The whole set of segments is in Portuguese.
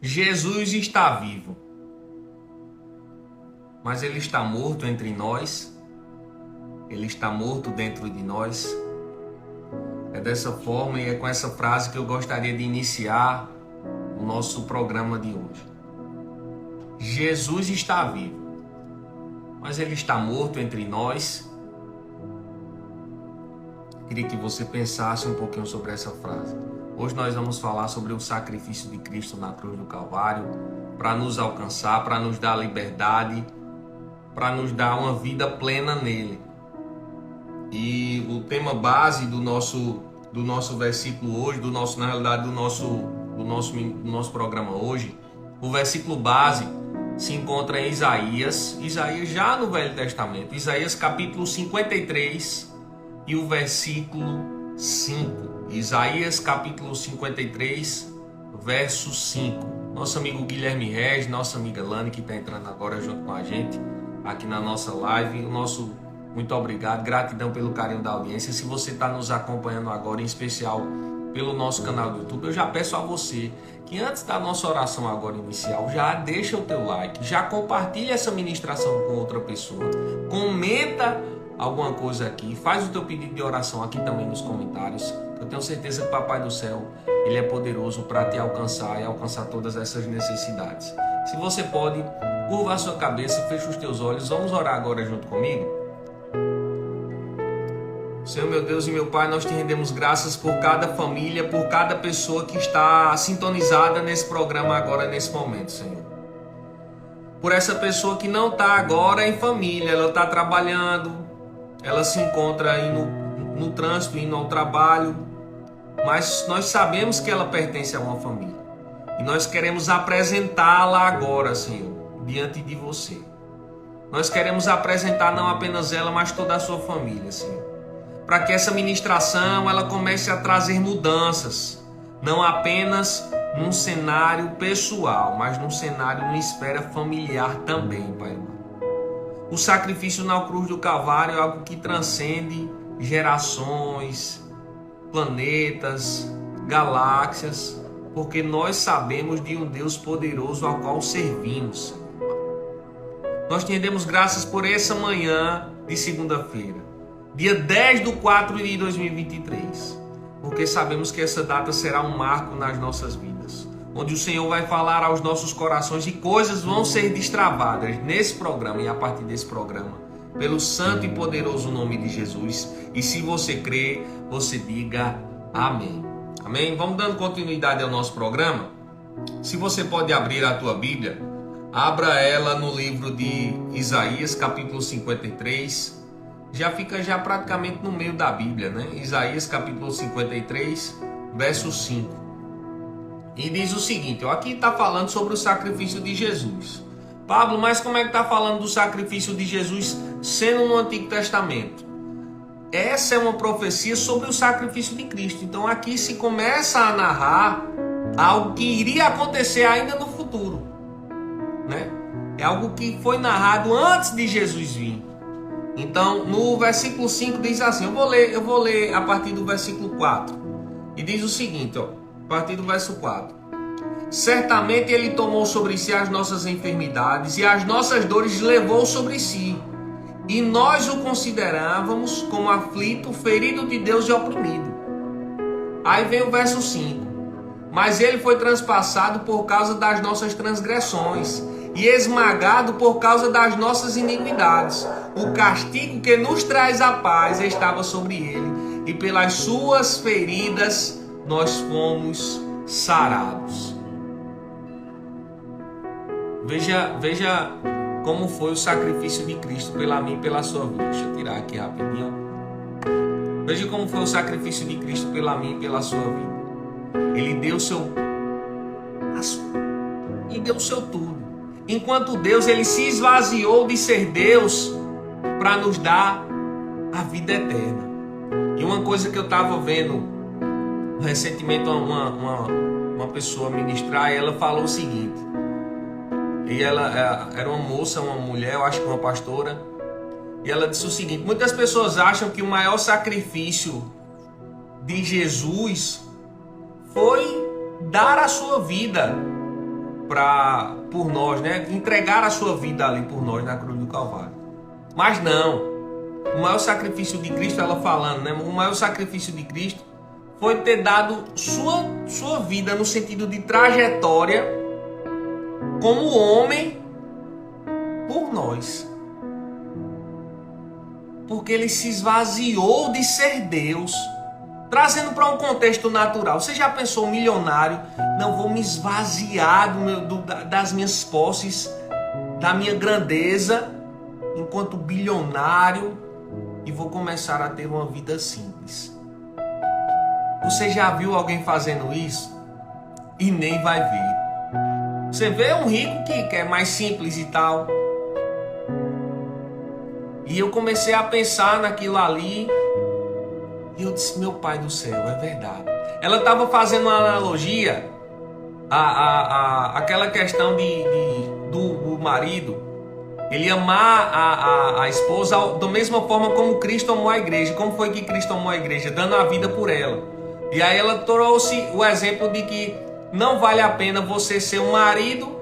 Jesus está vivo, mas ele está morto entre nós, ele está morto dentro de nós. É dessa forma e é com essa frase que eu gostaria de iniciar o nosso programa de hoje. Jesus está vivo, mas ele está morto entre nós. Queria que você pensasse um pouquinho sobre essa frase. Hoje nós vamos falar sobre o sacrifício de Cristo na cruz do Calvário para nos alcançar, para nos dar liberdade, para nos dar uma vida plena nele. E o tema base do nosso versículo hoje, do nosso programa hoje, o versículo base se encontra em Isaías já no Velho Testamento, Isaías capítulo 53 e o versículo 5. Isaías capítulo 53, verso 5. Nosso amigo Guilherme Regis, nossa amiga Lani, que está entrando agora junto com a gente aqui na nossa live. O nosso muito obrigado, gratidão pelo carinho da audiência. Se você está nos acompanhando agora, em especial pelo nosso canal do YouTube, eu já peço a você que antes da nossa oração agora inicial, já deixa o teu like, já compartilha essa ministração com outra pessoa, comenta alguma coisa aqui, faz o teu pedido de oração aqui também nos comentários. Eu tenho certeza que o Papai do Céu, ele é poderoso para te alcançar e alcançar todas essas necessidades. Se você pode, curva a sua cabeça e fecha os teus olhos. Vamos orar agora junto comigo? Senhor, meu Deus e meu Pai, nós te rendemos graças por cada família, por cada pessoa que está sintonizada nesse programa agora, nesse momento, Senhor. Por essa pessoa que não está agora em família, ela está trabalhando, ela se encontra indo no trânsito, indo ao trabalho, mas nós sabemos que ela pertence a uma família. E nós queremos apresentá-la agora, Senhor, diante de você. Nós queremos apresentar não apenas ela, mas toda a sua família, Senhor. Para que essa ministração ela comece a trazer mudanças, não apenas num cenário pessoal, mas num cenário, numa esfera familiar também, Pai amado. O sacrifício na cruz do Calvário é algo que transcende gerações, planetas, galáxias, porque nós sabemos de um Deus poderoso ao qual servimos. Nós te rendemos graças por essa manhã de segunda-feira, dia 10/4/2023, porque sabemos que essa data será um marco nas nossas vidas, onde o Senhor vai falar aos nossos corações e coisas vão ser destravadas nesse programa e a partir desse programa, pelo santo e poderoso nome de Jesus. E se você crê, você diga amém. Amém? Vamos dando continuidade ao nosso programa. Se você pode abrir a tua Bíblia, abra ela no livro de Isaías, capítulo 53. Já fica praticamente no meio da Bíblia, né? Isaías capítulo 53, verso 5. E diz o seguinte, ó, aqui está falando sobre o sacrifício de Jesus. Pablo, mas como é que está falando do sacrifício de Jesus sendo no Antigo Testamento? Essa é uma profecia sobre o sacrifício de Cristo. Então aqui se começa a narrar algo que iria acontecer ainda no futuro, né? É algo que foi narrado antes de Jesus vir. Então, no versículo 5 diz assim, eu vou ler a partir do versículo 4. E diz o seguinte, ó, a partir do verso 4. Certamente ele tomou sobre si as nossas enfermidades e as nossas dores levou sobre si. E nós o considerávamos como aflito, ferido de Deus e oprimido. Aí vem o verso 5. Mas ele foi transpassado por causa das nossas transgressões e esmagado por causa das nossas iniquidades. O castigo que nos traz a paz estava sobre ele, e pelas suas feridas nós fomos sarados. Veja como foi o sacrifício de Cristo pela mim e pela sua vida. Deixa eu tirar aqui rapidinho. Veja como foi o sacrifício de Cristo pela mim e pela sua vida. Ele deu o seu tudo. Enquanto Deus, ele se esvaziou de ser Deus para nos dar a vida eterna. E uma coisa que eu estava vendo recentemente, uma pessoa ministrar, e ela falou o seguinte, e ela era uma moça, uma mulher, eu acho que uma pastora, e ela disse o seguinte, muitas pessoas acham que o maior sacrifício de Jesus foi dar a sua vida por nós, né? Entregar a sua vida ali por nós na cruz do Calvário. Mas não, o maior sacrifício de Cristo, ela falando, né? O maior sacrifício de Cristo foi ter dado sua vida no sentido de trajetória como homem por nós. Porque ele se esvaziou de ser Deus. Trazendo para um contexto natural. Você já pensou, milionário? Não, vou me esvaziar das minhas posses, da minha grandeza, enquanto bilionário, e vou começar a ter uma vida simples. Você já viu alguém fazendo isso? E nem vai ver. Você vê um rico que é mais simples e tal. E eu comecei a pensar naquilo ali. E eu disse, meu pai do céu, é verdade. Ela estava fazendo uma analogia aquela questão do marido, ele amar a esposa da mesma forma como Cristo amou a igreja. Como foi que Cristo amou a igreja? Dando a vida por ela. E aí ela trouxe o exemplo de que não vale a pena você ser um marido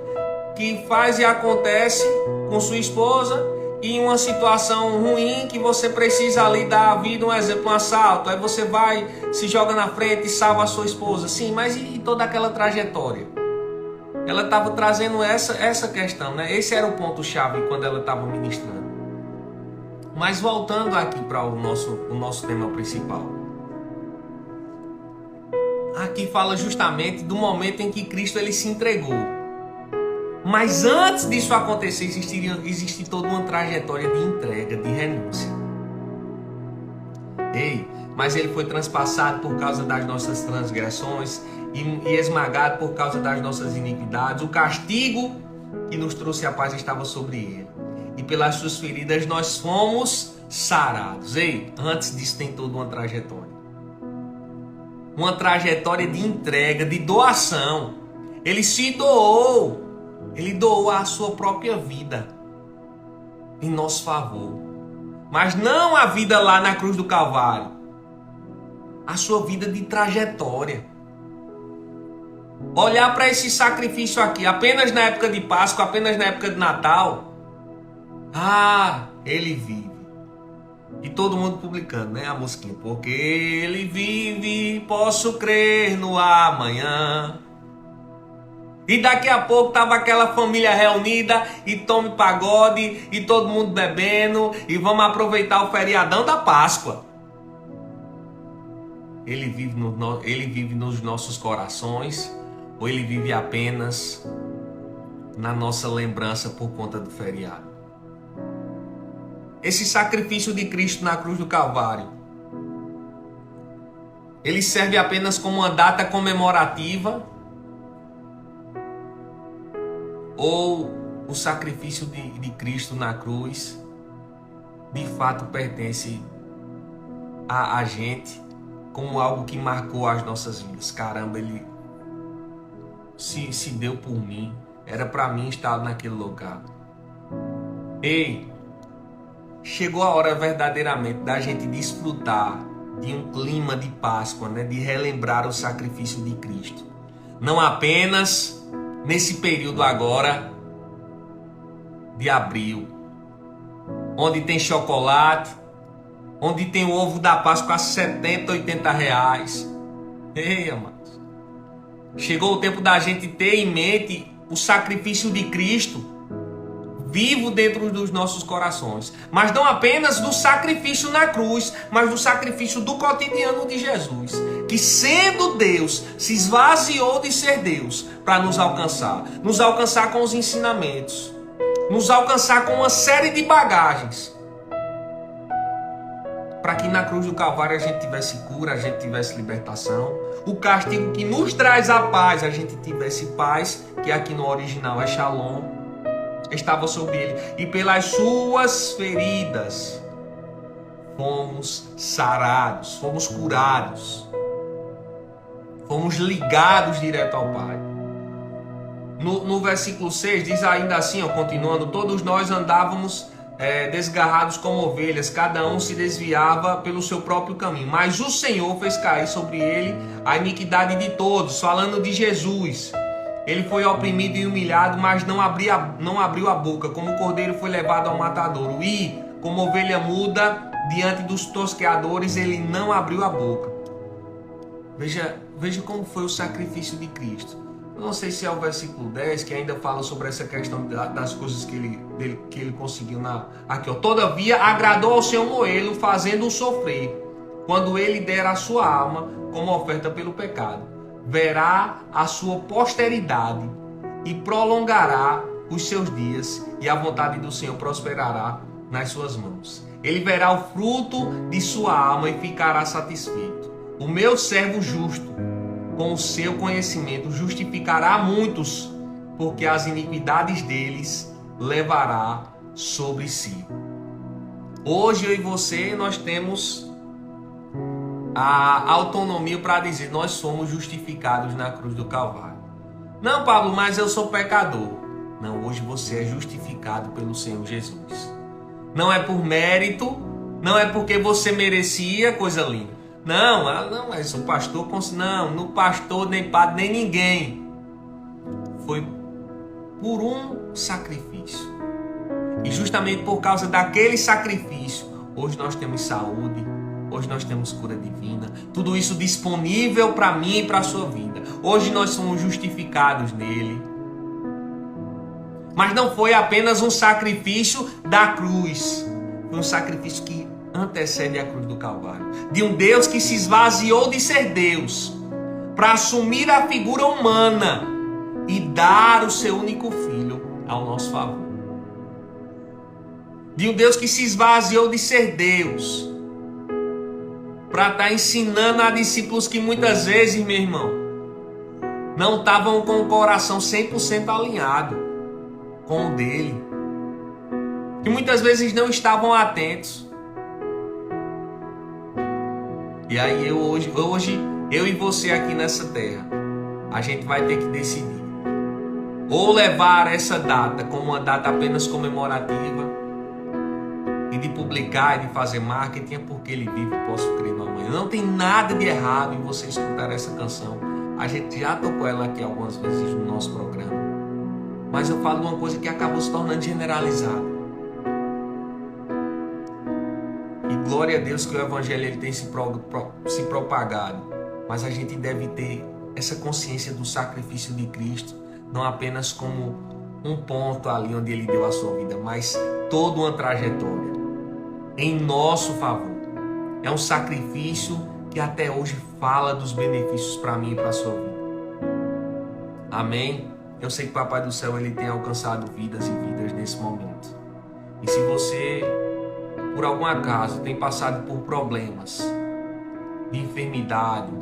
que faz e acontece com sua esposa, em uma situação ruim que você precisa ali dar a vida, um exemplo, um assalto, aí você vai, se joga na frente e salva a sua esposa. Sim, mas e toda aquela trajetória? Ela estava trazendo essa questão, né? Esse era o ponto-chave quando ela estava ministrando. Mas voltando aqui para o nosso tema principal. Aqui fala justamente do momento em que Cristo ele se entregou. Mas antes disso acontecer, existe toda uma trajetória de entrega, de renúncia. Mas ele foi transpassado por causa das nossas transgressões e esmagado por causa das nossas iniquidades. O castigo que nos trouxe a paz estava sobre ele. E pelas suas feridas nós fomos sarados. Antes disso tem toda uma trajetória. Uma trajetória de entrega, de doação. Ele se doou. Ele doou a sua própria vida em nosso favor. Mas não a vida lá na cruz do Calvário. A sua vida de trajetória. Olhar para esse sacrifício aqui, apenas na época de Páscoa, apenas na época de Natal. Ele vive. E todo mundo publicando, né, a musiquinha. Porque ele vive, posso crer no amanhã. E daqui a pouco tava aquela família reunida e tome pagode e todo mundo bebendo e vamos aproveitar o feriadão da Páscoa. Ele vive nos nossos corações ou ele vive apenas na nossa lembrança por conta do feriado? Esse sacrifício de Cristo na cruz do Calvário, ele serve apenas como uma data comemorativa? Ou o sacrifício de Cristo na cruz de fato pertence a gente como algo que marcou as nossas vidas? Caramba, ele se deu por mim. Era para mim estar naquele lugar. Chegou a hora verdadeiramente da gente desfrutar de um clima de Páscoa, né? De relembrar o sacrifício de Cristo. Não apenas nesse período agora de abril, onde tem chocolate, onde tem o ovo da Páscoa a 70, 80 reais. Amados. Chegou o tempo da gente ter em mente o sacrifício de Cristo vivo dentro dos nossos corações. Mas não apenas do sacrifício na cruz, mas do sacrifício do cotidiano de Jesus, que sendo Deus, se esvaziou de ser Deus para nos alcançar com os ensinamentos, nos alcançar com uma série de bagagens, para que na cruz do Calvário a gente tivesse cura, a gente tivesse libertação, o castigo que nos traz a paz, a gente tivesse paz, que aqui no original é Shalom, estava sobre ele, e pelas suas feridas fomos sarados, fomos curados, fomos ligados direto ao Pai. No versículo 6 diz ainda assim, continuando: todos nós andávamos desgarrados como ovelhas, cada um se desviava pelo seu próprio caminho, mas o Senhor fez cair sobre ele a iniquidade de todos, falando de Jesus. Ele foi oprimido e humilhado, mas não abriu a boca. Como o cordeiro foi levado ao matadouro. E, como ovelha muda, diante dos tosqueadores, ele não abriu a boca. Veja como foi o sacrifício de Cristo. Eu não sei se é o versículo 10 que ainda fala sobre essa questão das coisas que ele conseguiu aqui. Ó. Todavia agradou ao Senhor moê-lo, fazendo-o sofrer, quando ele der a sua alma como oferta pelo pecado. Verá a sua posteridade e prolongará os seus dias, e a vontade do Senhor prosperará nas suas mãos. Ele verá o fruto de sua alma e ficará satisfeito. O meu servo justo, com o seu conhecimento, justificará muitos, porque as iniquidades deles levará sobre si. Hoje eu e você, nós temos a autonomia para dizer, nós somos justificados na cruz do Calvário. Não, Pablo, mas eu sou pecador. Não, hoje você é justificado pelo Senhor Jesus. Não é por mérito, não é porque você merecia, coisa linda. Não, mas o pastor, não, no pastor, nem padre, nem ninguém. Foi por um sacrifício. E justamente por causa daquele sacrifício, hoje nós temos saúde, hoje nós temos cura divina. Tudo isso disponível para mim e para a sua vida. Hoje nós somos justificados nele. Mas não foi apenas um sacrifício da cruz. Foi um sacrifício que antecede a cruz do Calvário, de um Deus que se esvaziou de ser Deus para assumir a figura humana e dar o seu único filho ao nosso favor, de um Deus que se esvaziou de ser Deus para estar ensinando a discípulos que muitas vezes, meu irmão, não estavam com o coração 100% alinhado com o dele, que muitas vezes não estavam atentos. E aí hoje, eu e você aqui nessa terra, a gente vai ter que decidir. Ou levar essa data como uma data apenas comemorativa e de publicar e de fazer marketing, porque ele vive, posso crer no amanhã. Não tem nada de errado em você escutar essa canção. A gente já tocou ela aqui algumas vezes no nosso programa. Mas eu falo de uma coisa que acabou se tornando generalizada. E glória a Deus que o Evangelho ele tem se propagado. Mas a gente deve ter essa consciência do sacrifício de Cristo, não apenas como um ponto ali onde ele deu a sua vida, mas toda uma trajetória em nosso favor. É um sacrifício que até hoje fala dos benefícios para mim e para a sua vida. Amém? Eu sei que o Papai do Céu ele tem alcançado vidas e vidas nesse momento. E se você, por algum acaso, tem passado por problemas de enfermidade,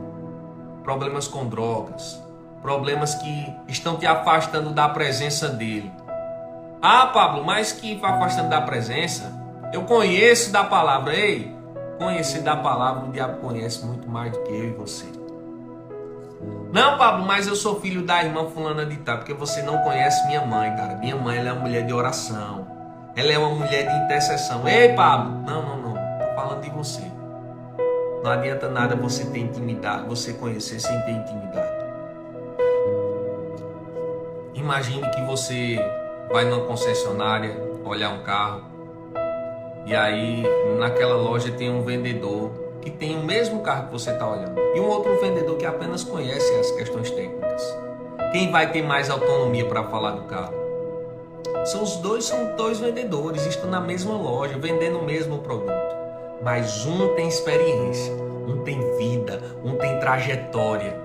problemas com drogas, problemas que estão te afastando da presença dele. Ah, Pablo, mas que afastando da presença? Eu conheço da palavra. Ei, conhecer da palavra, o diabo conhece muito mais do que eu e você. Não, Pablo, mas eu sou filho da irmã fulana de tal, porque você não conhece minha mãe, cara. Minha mãe ela é uma mulher de oração. Ela é uma mulher de intercessão. Ei, Pablo, não. Tô falando de você. Não adianta nada você ter intimidade, você conhecer sem ter intimidade. Imagine que você vai numa concessionária olhar um carro e aí naquela loja tem um vendedor que tem o mesmo carro que você está olhando e um outro vendedor que apenas conhece as questões técnicas. Quem vai ter mais autonomia para falar do carro? São dois vendedores, estão na mesma loja, vendendo o mesmo produto. Mas um tem experiência, um tem vida, um tem trajetória.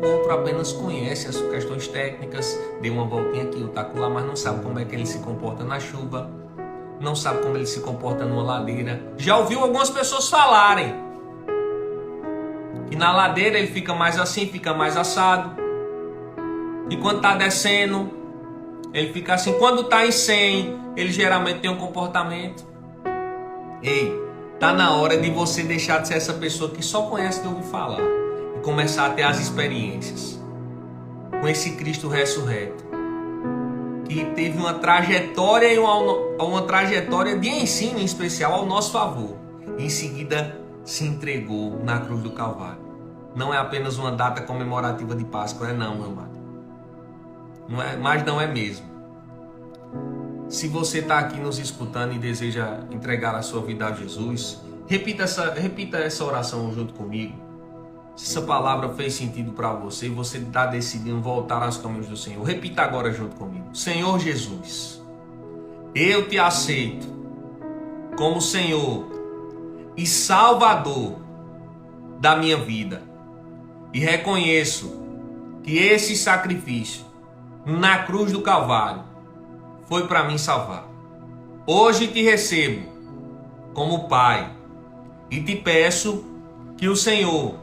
O outro apenas conhece as questões técnicas, deu uma voltinha aqui, o taco lá, mas não sabe como é que ele se comporta na chuva, não sabe como ele se comporta numa ladeira. Já ouviu algumas pessoas falarem que na ladeira ele fica mais assim, fica mais assado, e quando está descendo ele fica assim. Quando está em 100, ele geralmente tem um comportamento. Ei, tá na hora de você deixar de ser essa pessoa que só conhece de ouvir falar e começar a ter as experiências com esse Cristo ressurreto, que teve uma trajetória e uma trajetória de ensino em especial ao nosso favor. Em seguida se entregou na cruz do Calvário. Não é apenas uma data comemorativa de Páscoa, não, meu amado. mas não é mesmo. Se você está aqui nos escutando e deseja entregar a sua vida a Jesus, repita essa oração junto comigo. Se essa palavra fez sentido para você e você está decidindo voltar aos caminhos do Senhor, repita agora junto comigo. Senhor Jesus, eu te aceito como Senhor e Salvador da minha vida e reconheço que esse sacrifício na cruz do Calvário foi para me salvar. Hoje te recebo como Pai e te peço que o Senhor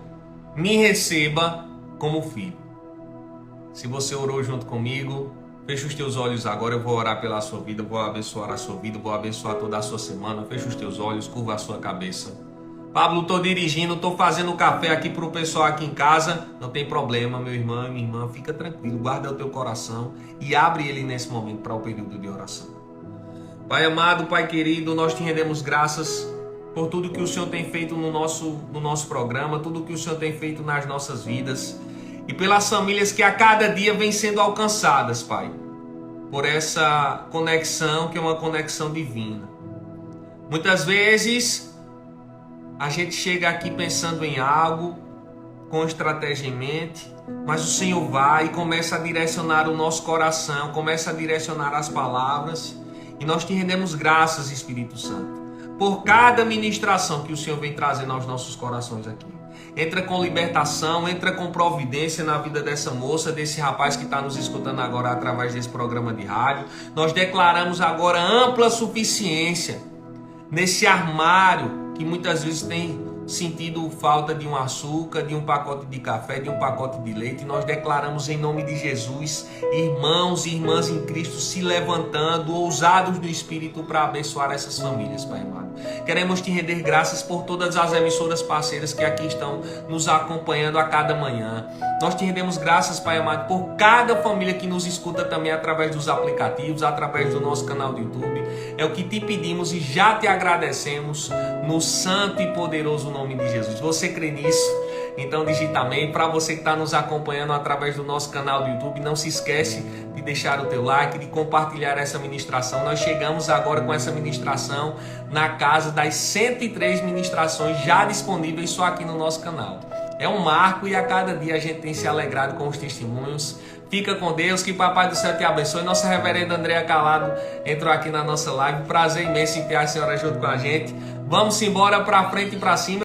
me receba como filho. Se você orou junto comigo, fecha os teus olhos agora. Eu vou orar pela sua vida, vou abençoar a sua vida, vou abençoar toda a sua semana. Fecha os teus olhos, curva a sua cabeça. Pablo, estou dirigindo, estou fazendo café aqui para o pessoal aqui em casa. Não tem problema, meu irmão e minha irmã, fica tranquilo, guarda o teu coração e abre ele nesse momento para o período de oração. Pai amado, Pai querido, nós te rendemos graças por tudo que o Senhor tem feito no nosso programa, tudo que o Senhor tem feito nas nossas vidas e pelas famílias que a cada dia vêm sendo alcançadas, Pai, por essa conexão que é uma conexão divina. Muitas vezes a gente chega aqui pensando em algo, com estratégia em mente, mas o Senhor vai e começa a direcionar o nosso coração, começa a direcionar as palavras, e nós te rendemos graças, Espírito Santo, por cada ministração que o Senhor vem trazendo aos nossos corações aqui. Entra com libertação, entra com providência na vida dessa moça, desse rapaz que está nos escutando agora através desse programa de rádio. Nós declaramos agora ampla suficiência nesse armário que muitas vezes tem sentido falta de um açúcar, de um pacote de café, de um pacote de leite. Nós declaramos em nome de Jesus, irmãos e irmãs em Cristo se levantando, ousados do Espírito para abençoar essas famílias, Pai amado. Queremos te render graças por todas as emissoras parceiras que aqui estão nos acompanhando a cada manhã. Nós te rendemos graças, Pai amado, por cada família que nos escuta também através dos aplicativos, através do nosso canal do YouTube. É o que te pedimos e já te agradecemos no santo e poderoso nome de Jesus. Você crê nisso? Então digita amém. Para você que está nos acompanhando através do nosso canal do YouTube, não se esquece de deixar o teu like, de compartilhar essa ministração. Nós chegamos agora com essa ministração na casa das 103 ministrações já disponíveis só aqui no nosso canal. É um marco e a cada dia a gente tem se alegrado com os testemunhos. Fica com Deus, que Papai do Céu te abençoe. Nossa reverenda Andréa Calado entrou aqui na nossa live. Prazer imenso em ter a senhora junto com a gente. Vamos embora para frente e para cima.